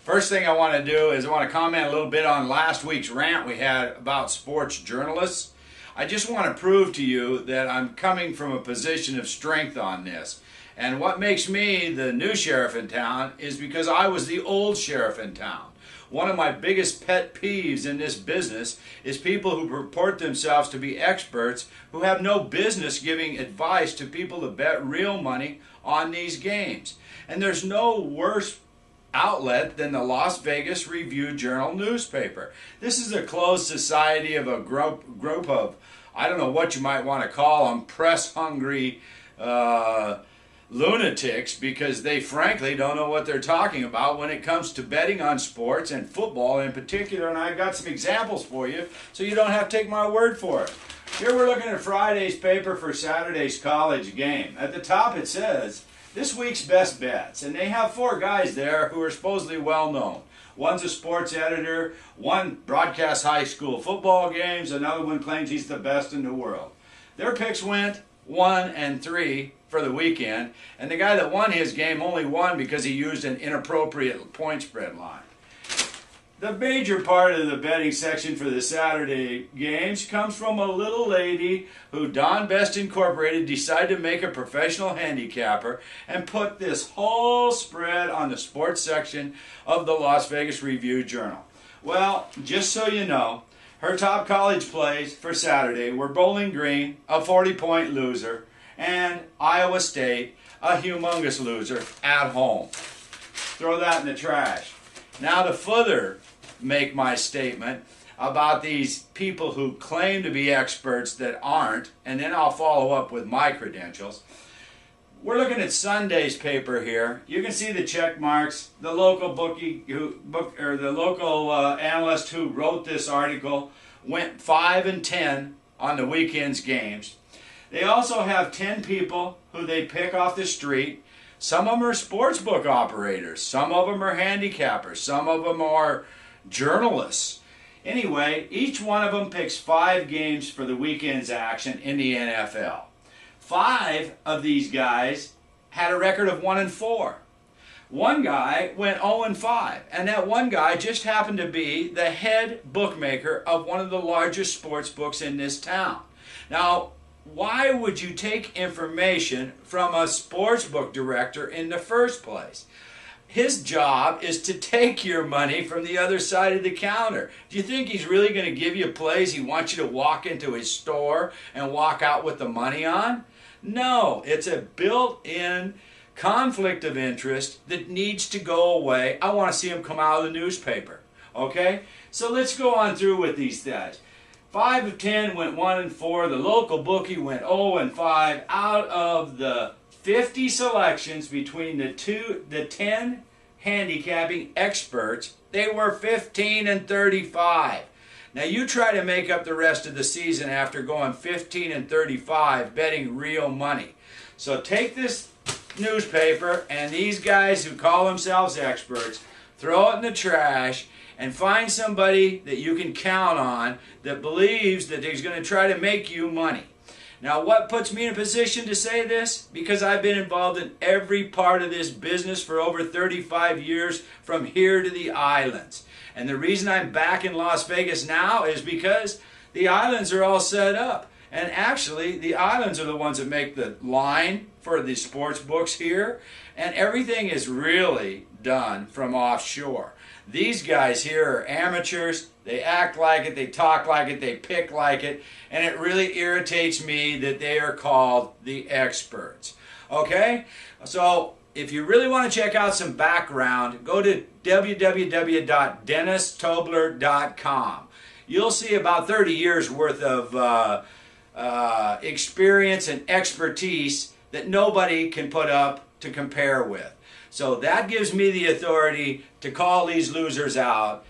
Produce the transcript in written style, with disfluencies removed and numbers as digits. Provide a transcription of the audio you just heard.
First thing I want to do is I want to comment a little bit on last week's rant we had about sports journalists. I just want to prove to you that I'm coming from a position of strength on this. And what makes me the new sheriff in town is because I was the old sheriff in town. One of my biggest pet peeves in this business is people who purport themselves to be experts who have no business giving advice to people to bet real money on these games. And there's no worse outlet than the Las Vegas Review-Journal newspaper. This is a closed society of a group of, I don't know what you might want to call them, press-hungry lunatics, because they frankly don't know what they're talking about when it comes to betting on sports and football in particular. And I've got some examples for you so you don't have to take my word for it. Here we're looking at Friday's paper for Saturday's college game. At the top it says, this week's best bets, and they have 4 guys there who are supposedly well known. One's a sports editor, one broadcasts high school football games, another one claims he's the best in the world. Their picks went 1 and 3 for the weekend, and the guy that won his game only won because he used an inappropriate point spread line. The major part of the betting section for the Saturday games comes from a little lady who Don Best Incorporated decided to make a professional handicapper and put this whole spread on the sports section of the Las Vegas Review-Journal. Well, just so you know, her top college plays for Saturday were Bowling Green, a 40-point loser, and Iowa State, a humongous loser at home. Throw that in the trash. Now to further make my statement about these people who claim to be experts that aren't, and then I'll follow up with my credentials. We're looking at Sunday's paper here. You can see the check marks. The local analyst who wrote this article went 5 and 10 on the weekend's games. They also have 10 people who they pick off the street. Some of them are sportsbook operators. Some of them are handicappers. Some of them are journalists. Anyway, each one of them picks 5 games for the weekend's action in the NFL. 5 of these guys had a record of 1 and 4. One guy went 0 and 5, and that one guy just happened to be the head bookmaker of one of the largest sports books in this town. Now, why would you take information from a sportsbook director in the first place? His job is to take your money from the other side of the counter. Do you think he's really going to give you plays he wants you to walk into his store and walk out with the money on? No, it's a built-in conflict of interest that needs to go away. I want to see him come out of the newspaper. Okay? So let's go on through with these guys. 5 of 10 went 1 and 4. The local bookie went 0 and 5. Out of the 50 selections between the 10 handicapping experts, they were 15 and 35. Now you try to make up the rest of the season after going 15 and 35 betting real money. So take this newspaper and these guys who call themselves experts, throw it in the trash, and find somebody that you can count on that believes that he's going to try to make you money. Now, what puts me in a position to say this? Because I've been involved in every part of this business for over 35 years, from here to the islands. And the reason I'm back in Las Vegas now is because the islands are all set up. And actually, the islands are the ones that make the line for the sports books here. And everything is really done from offshore. These guys here are amateurs. They act like it, they talk like it, they pick like it, and it really irritates me that they are called the experts. Okay? So if you really want to check out some background, go to www.dennistobler.com. You'll see about 30 years worth of experience and expertise that nobody can put up to compare with. So that gives me the authority to call these losers out